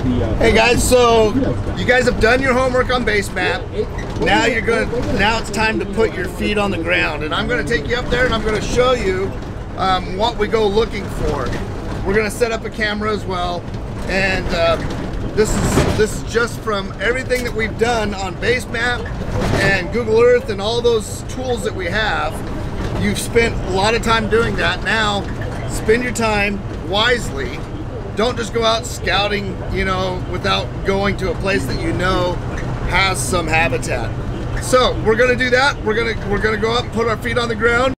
Hey guys, so you guys have done your homework on base map. Now it's time to put your feet on the ground, and I'm going to take you up there and I'm going to show you what we go looking for. We're going to set up a camera as well, and this is just from everything that we've done on base map and Google Earth and all those tools that we have. You've spent a lot of time doing that. Now spend your time wisely. Don't just go out scouting, you know, without going to a place that you know has some habitat. So we're gonna do that. We're gonna go up, put our feet on the ground.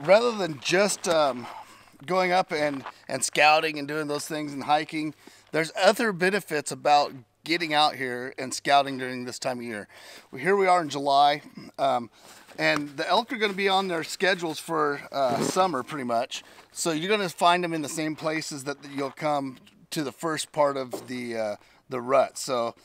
Rather than just going up and scouting and doing those things and hiking, there's other benefits about getting out here and scouting during this time of year. Here we are in July, and the elk are going to be on their schedules for summer pretty much. So you're going to find them in the same places that you'll come to the first part of the rut. So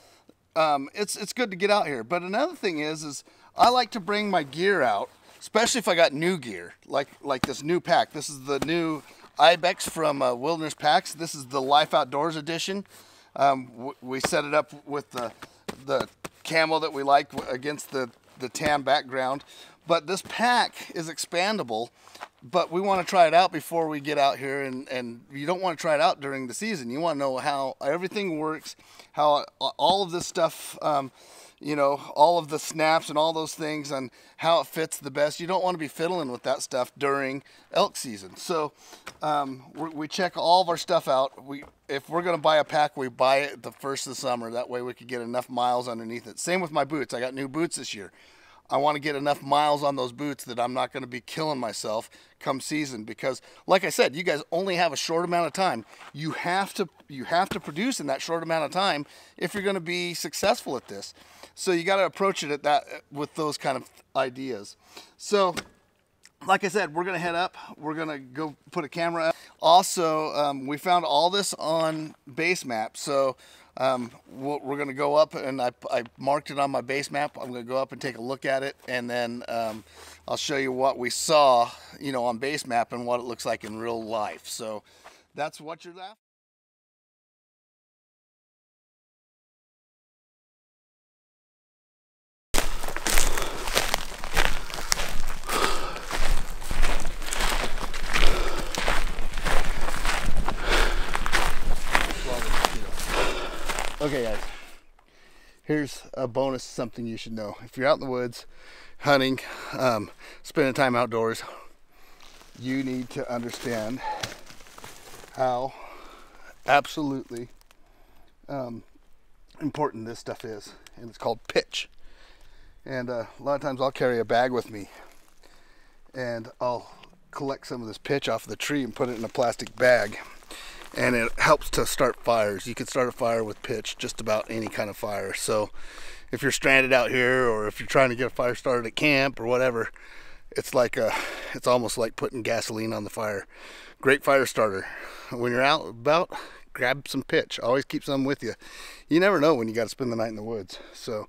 it's good to get out here. But another thing is I like to bring my gear out, especially if I got new gear, like this new pack. This is the new Ibex from Wilderness Packs. This is the Life Outdoors edition. We set it up with the camo that we like against the tan background. But this pack is expandable, but we want to try it out before we get out here, and you don't want to try it out during the season. You want to know how everything works, how all of this stuff, you know, all of the snaps and all those things and how it fits the best. You don't want to be fiddling with that stuff during elk season. So we check all of our stuff out. If we're going to buy a pack, we buy it the first of the summer. That way we could get enough miles underneath it. Same with my boots. I got new boots this year. I want to get enough miles on those boots that I'm not going to be killing myself come season, because like I said, you guys only have a short amount of time. You have to produce in that short amount of time if you're going to be successful at this. So you got to approach it with those kind of ideas. So like I said, we're going to head up. We're going to go put a camera up. Also, we found all this on base map. So we're going to go up, and I marked it on my base map. I'm going to go up and take a look at it, and then I'll show you what we saw, you know, on base map and what it looks like in real life. So that's what you're after. Okay guys, here's a bonus, something you should know. If you're out in the woods, hunting, spending time outdoors, you need to understand how absolutely important this stuff is. And it's called pitch. And a lot of times I'll carry a bag with me, and I'll collect some of this pitch off the tree and put it in a plastic bag. And it helps to start fires. You can start a fire with pitch, just about any kind of fire. So if you're stranded out here, or if you're trying to get a fire started at camp or whatever, it's almost like putting gasoline on the fire. Great fire starter. When you're out about, grab some pitch. Always keep some with you. You never know when you got to spend the night in the woods. So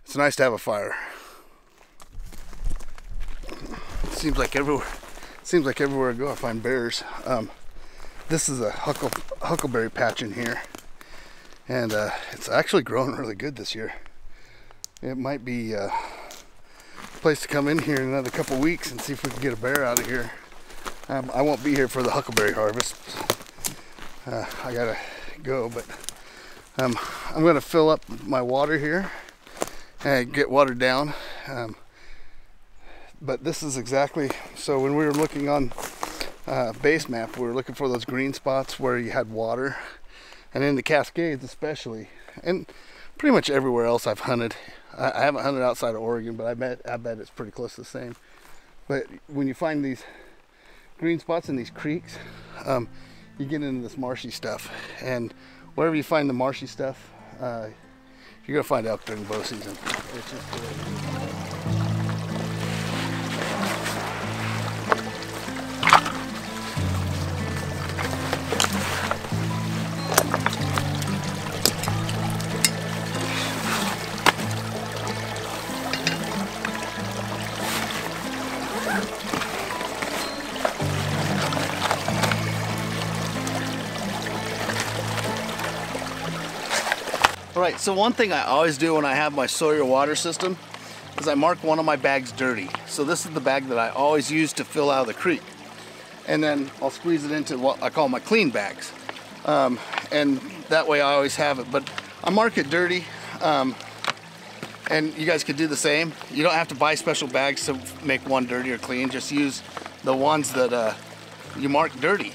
it's nice to have a fire. It seems like everywhere I go I find bears. This is a huckleberry patch in here, and it's actually growing really good this year. It might be a place to come in here in another couple weeks and see if we can get a bear out of here. I won't be here for the huckleberry harvest. I gotta go, but I'm gonna fill up my water here and get watered down. But this is exactly, so when we were looking on base map, we were looking for those green spots where you had water, and in the Cascades especially, and pretty much everywhere else I've hunted. I haven't hunted outside of Oregon, but I bet it's pretty close to the same. But when you find these green spots in these creeks, you get into this marshy stuff, and wherever you find the marshy stuff, you're gonna find out during bow season. It's just Alright, so one thing I always do when I have my Sawyer water system is I mark one of my bags dirty. So this is the bag that I always use to fill out of the creek. And then I'll squeeze it into what I call my clean bags. And that way I always have it. But I mark it dirty, and you guys could do the same. You don't have to buy special bags to make one dirty or clean. Just use the ones that you mark dirty.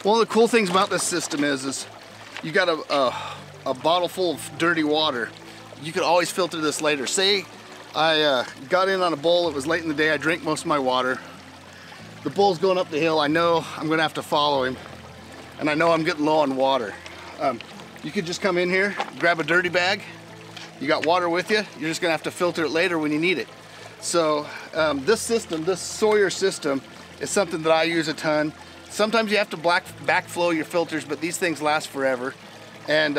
One of the cool things about this system is you got a bottle full of dirty water. You could always filter this later. Say I got in on a bull, it was late in the day, I drank most of my water. The bull's going up the hill, I know I'm gonna have to follow him, and I know I'm getting low on water. You could just come in here, grab a dirty bag, you got water with you, you're just gonna have to filter it later when you need it. So this system, this Sawyer system, is something that I use a ton. Sometimes you have to backflow your filters, but these things last forever. And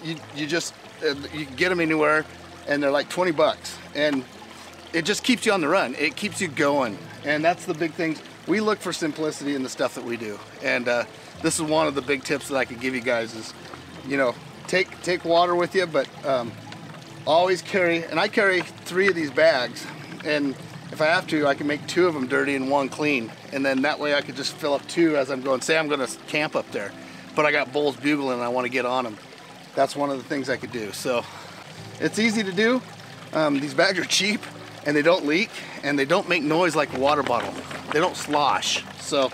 you can get them anywhere, and they're like 20 bucks. And it just keeps you on the run. It keeps you going. And that's the big thing. We look for simplicity in the stuff that we do. And this is one of the big tips that I could give you guys is, you know, take water with you, but always carry, and I carry 3 of these bags. And if I have to, I can make 2 of them dirty and 1 clean. And then that way I could just fill up 2 as I'm going. Say I'm going to camp up there, but I got bulls bugling and I want to get on them. That's one of the things I could do. So it's easy to do. These bags are cheap and they don't leak and they don't make noise like a water bottle. They don't slosh. So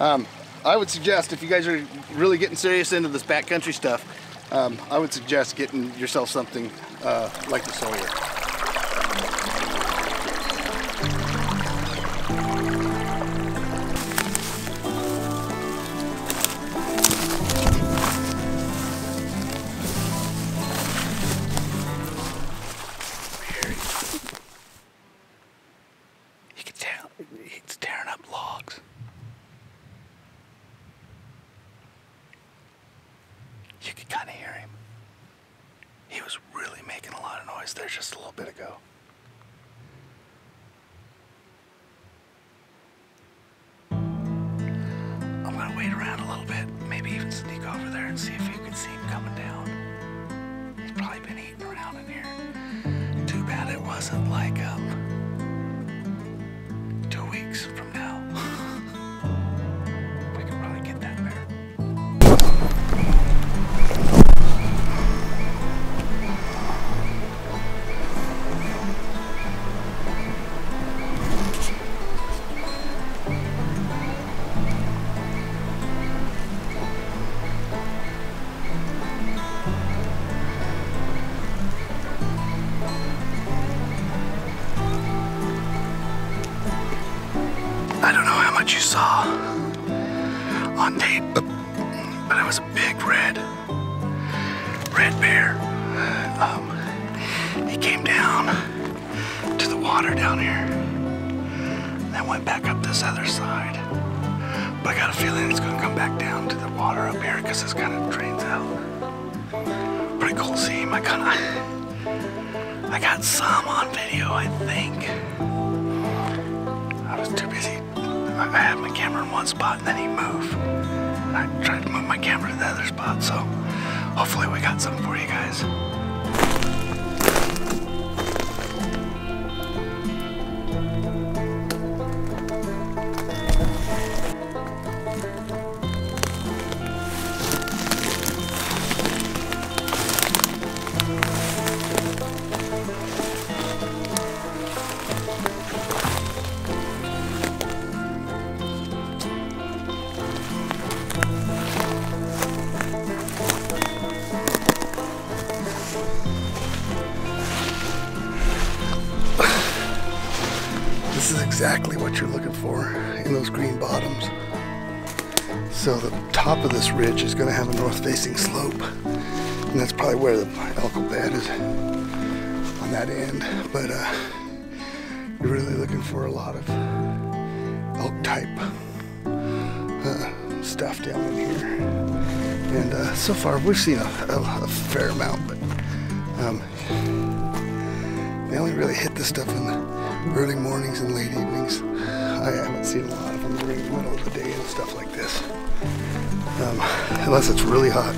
I would suggest, if you guys are really getting serious into this backcountry stuff, I would suggest getting yourself something like the Sawyer. It's tearing up logs. You could kind of hear him. He was really making a lot of noise there just a little bit ago. I'm gonna wait around a little bit, maybe even sneak over there and see if you can see him coming down. He's probably been eating around in here. Too bad it wasn't like 2 weeks from now. We could probably get that bear. I don't know how much you saw on tape, but it was a big red bear. He came down to the water down here, then went back up this other side. But I got a feeling it's gonna come back down to the water up here because this kind of drains out. Pretty cool seeing. I got some on video, I think. I was too busy. I had my camera in one spot and then he moved. I tried to move my camera to the other spot, so hopefully we got something for you guys. This is exactly what you're looking for in those green bottoms. So the top of this ridge is going to have a north-facing slope, and that's probably where the elk will bed is, on that end. But you're really looking for a lot of elk type stuff down in here. And so far we've seen a fair amount, but they only really hit this stuff in the early mornings and late evenings. I haven't seen a lot of them during the middle of the day and stuff like this. Unless it's really hot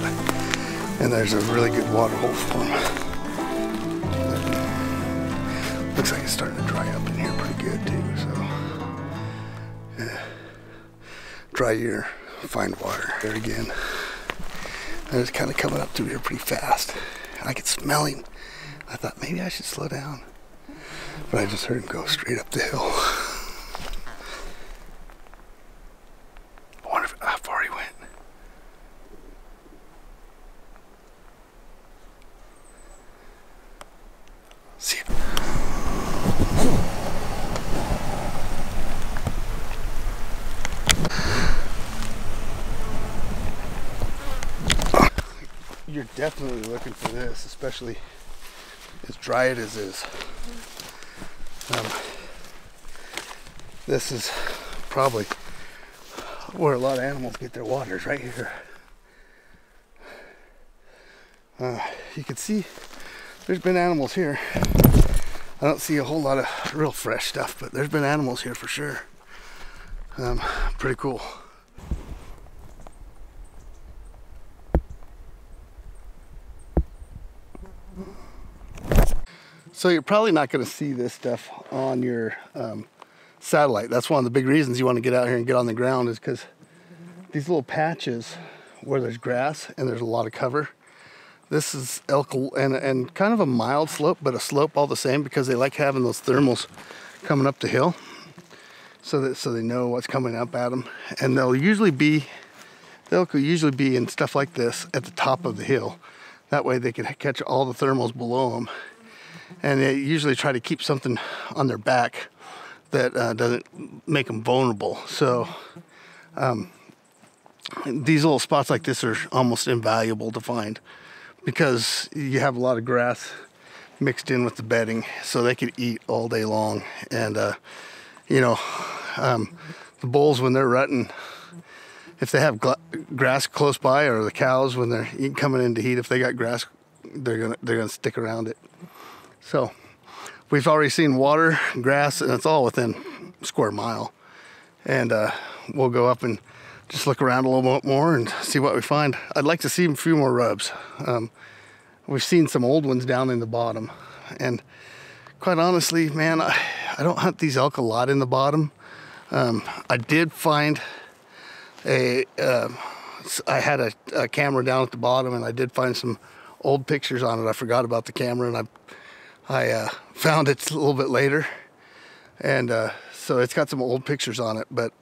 and there's a really good water hole for them. Looks like it's starting to dry up in here pretty good too, so yeah. Dry year, find water. There again. And it's kind of coming up through here pretty fast. I get smelling. I thought maybe I should slow down. But I just heard him go straight up the hill. I wonder how far he went. See it. You're definitely looking for this, especially as dry it as is. This is probably where a lot of animals get their waters, right here. You can see there's been animals here. I don't see a whole lot of real fresh stuff, but there's been animals here for sure. Pretty cool. So you're probably not going to see this stuff on your satellite. That's one of the big reasons you want to get out here and get on the ground, is because these little patches where there's grass and there's a lot of cover. This is elk and kind of a mild slope, but a slope all the same, because they like having those thermals coming up the hill, so they know what's coming up at them. And the elk will usually be in stuff like this at the top of the hill. That way they can catch all the thermals below them. And they usually try to keep something on their back that doesn't make them vulnerable. So these little spots like this are almost invaluable to find, because you have a lot of grass mixed in with the bedding, so they could eat all day long. And the bulls, when they're rutting, if they have grass close by, or the cows when they're coming in to eat, if they got grass, they're gonna stick around it. So we've already seen water, grass, and it's all within a square mile. And we'll go up and just look around a little bit more and see what we find. I'd like to see a few more rubs. We've seen some old ones down in the bottom. And quite honestly, man, I don't hunt these elk a lot in the bottom. I did find I had a camera down at the bottom, and I did find some old pictures on it. I forgot about the camera, and I found it a little bit later, and so it's got some old pictures on it, but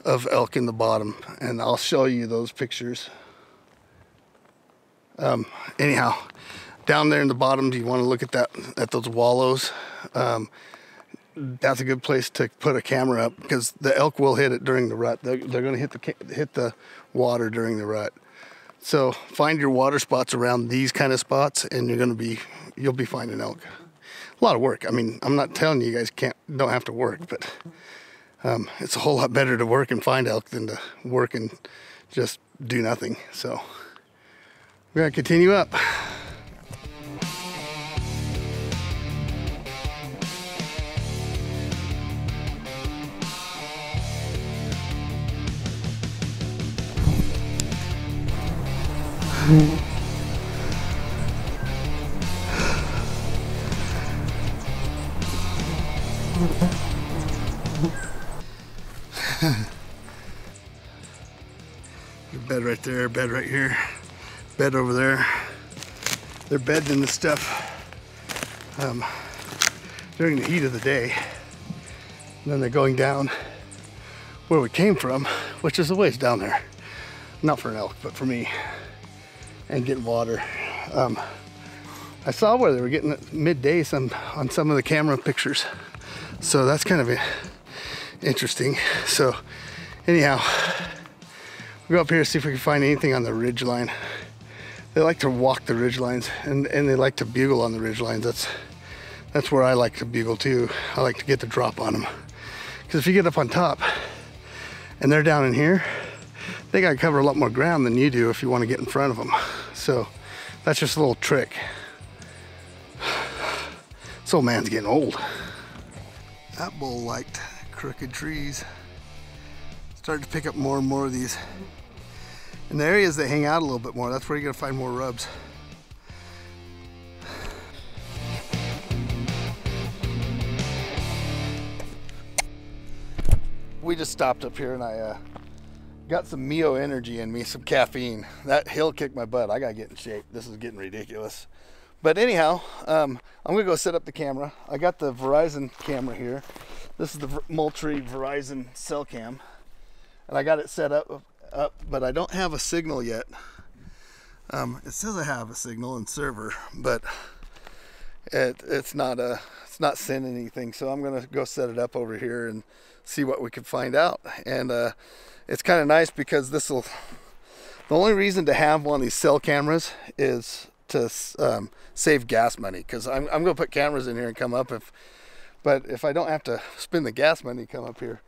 of elk in the bottom, and I'll show you those pictures. Anyhow, down there in the bottom, you want to look at those wallows. That's a good place to put a camera up, because the elk will hit it during the rut. They're going to hit the water during the rut. So find your water spots around these kind of spots, and you'll be finding elk. a lot of work. I mean, I'm not telling you guys don't have to work, but it's a whole lot better to work and find elk than to work and just do nothing. So we're gonna continue up. Bed right there, bed right here, bed over there. They're bedding in this stuff during the heat of the day. And then they're going down where we came from, which is a ways down there. Not for an elk, but for me, and getting water. I saw where they were getting it midday on some of the camera pictures. So that's kind of interesting. So anyhow, we'll go up here and see if we can find anything on the ridge line. They like to walk the ridge lines, and they like to bugle on the ridge lines. That's where I like to bugle too. I like to get the drop on them. Because if you get up on top and they're down in here, they gotta cover a lot more ground than you do if you want to get in front of them. So that's just a little trick. This old man's getting old. That bull liked crooked trees. Started to pick up more and more of these. In the areas that hang out a little bit more, that's where you're gonna find more rubs. We just stopped up here and I got some Mio energy in me, some caffeine. That hill kicked my butt. I gotta get in shape. This is getting ridiculous. But anyhow, I'm gonna go set up the camera. I got the Verizon camera here. This is the Moultrie Verizon cell cam. And I got it set up, but I don't have a signal yet. It says I have a signal and server, but it's not sending anything. So I'm gonna go set it up over here and see what we can find out. And it's kind of nice because the only reason to have one of these cell cameras is to save gas money. Because I'm gonna put cameras in here and come up but if I don't have to spend the gas money to come up here,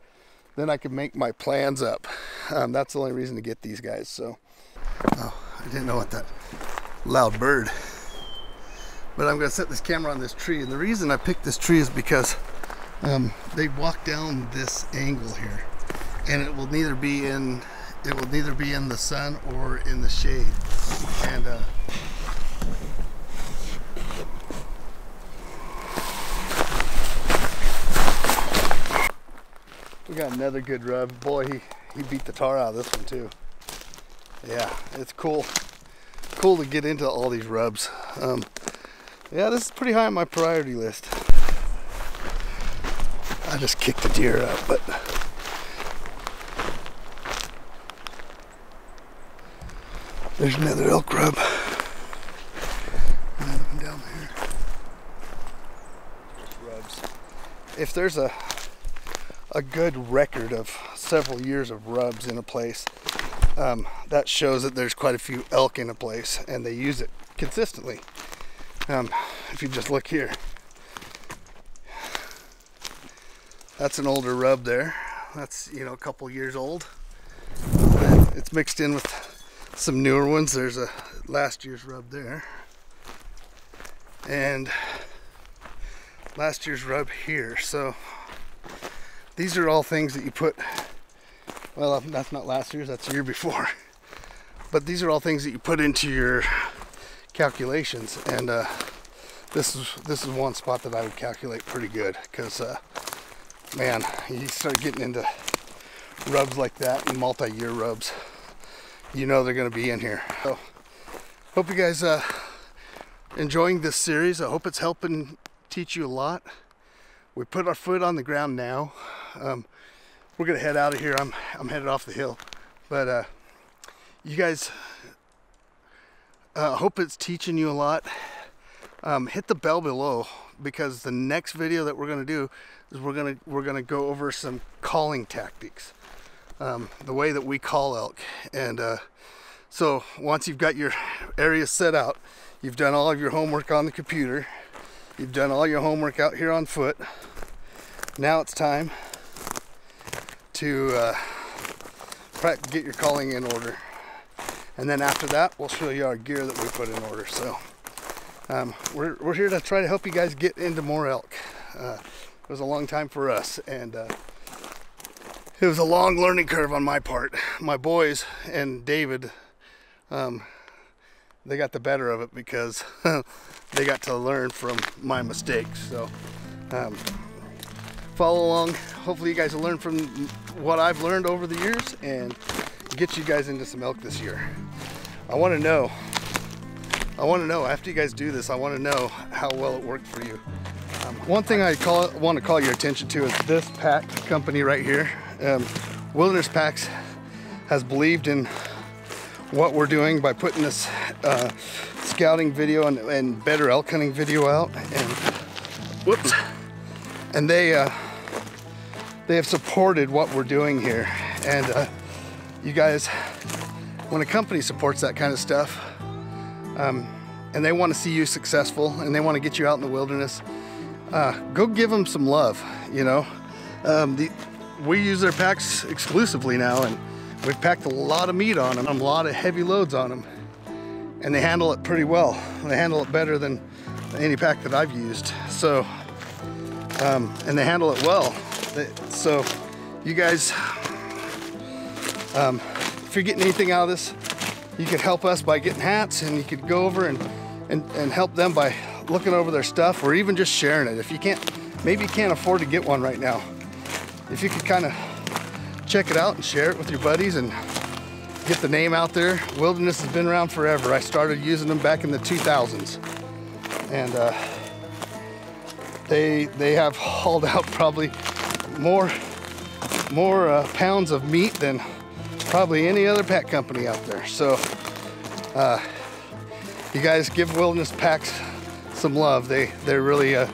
then I can make my plans up. That's the only reason to get these guys. So, oh, I didn't know what that loud bird. But I'm gonna set this camera on this tree, and the reason I picked this tree is because they walk down this angle here, and it will neither be in the sun or in the shade. And we got another good rub. Boy, he beat the tar out of this one too. Yeah, it's cool to get into all these rubs. Yeah, this is pretty high on my priority list. I just kicked the deer up, but there's another elk rub. Another one down there. Rubs. If there's a good record of several years of rubs in a place, that shows that there's quite a few elk in a place and they use it consistently. If you just look here, that's an older rub there. That's, you know, a couple years old. It's mixed in with some newer ones. There's a last year's rub there, and last year's rub here. So these are all things that you put, well, that's not last year's, that's the year before. But these are all things that you put into your calculations. And this is one spot that I would calculate pretty good, because man, you start getting into rubs like that and multi-year rubs, you know they're going to be in here. So hope you guys enjoying this series. I hope it's helping teach you a lot. We put our foot on the ground now. We're gonna head out of here. I'm headed off the hill, but you guys, hope it's teaching you a lot. Hit the bell below, because the next video that we're gonna do is we're gonna go over some calling tactics, the way that we call elk. And so once you've got your area set out, you've done all of your homework on the computer, You've done all your homework out here on foot. Now it's time to get your calling in order. And then after that, we'll show you our gear that we put in order. So we're here to try to help you guys get into more elk. It was a long time for us, and it was a long learning curve on my part. My boys and David, they got the better of it because they got to learn from my mistakes. So follow along. Hopefully you guys will learn from what I've learned over the years and get you guys into some elk this year. I want to know after you guys do this, I want to know how well it worked for you. One thing I want to call your attention to is this pack company right here. Wilderness Packs has believed in what we're doing by putting this scouting video and better elk hunting video out, and they have supported what we're doing here. And you guys, when a company supports that kind of stuff, and they want to see you successful and they want to get you out in the wilderness, go give them some love. You know, we use their packs exclusively now, and we've packed a lot of meat on them, a lot of heavy loads on them, and they handle it pretty well. They handle it better than any pack that I've used. So, and they handle it well. So, you guys, if you're getting anything out of this, you could help us by getting hats, and you could go over and help them by looking over their stuff, or even just sharing it. If you can't, maybe you can't afford to get one right now, if you could kind of check it out and share it with your buddies and get the name out there. Wilderness has been around forever. I started using them back in the 2000s, and they have hauled out probably more pounds of meat than probably any other pack company out there. So you guys give Wilderness Packs some love. They really are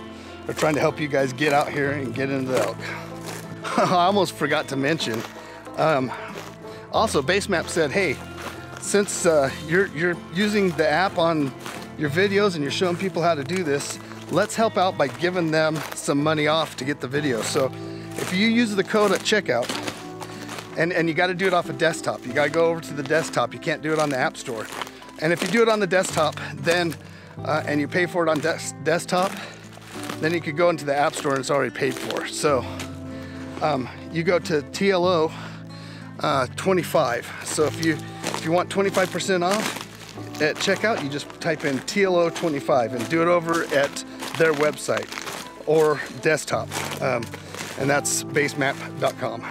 trying to help you guys get out here and get into the elk. I almost forgot to mention, also Basemap said, hey, since you're using the app on your videos and you're showing people how to do this, let's help out by giving them some money off to get the video. So if you use the code at checkout, and you got to do it off a desktop, you got to go over to the desktop, you can't do it on the App Store. And if you do it on the desktop, then and you pay for it on desktop, then you could go into the App Store and it's already paid for. So you go to TLO 25. So if you want 25% off at checkout, you just type in TLO 25 and do it over at their website or desktop, and that's basemap.com.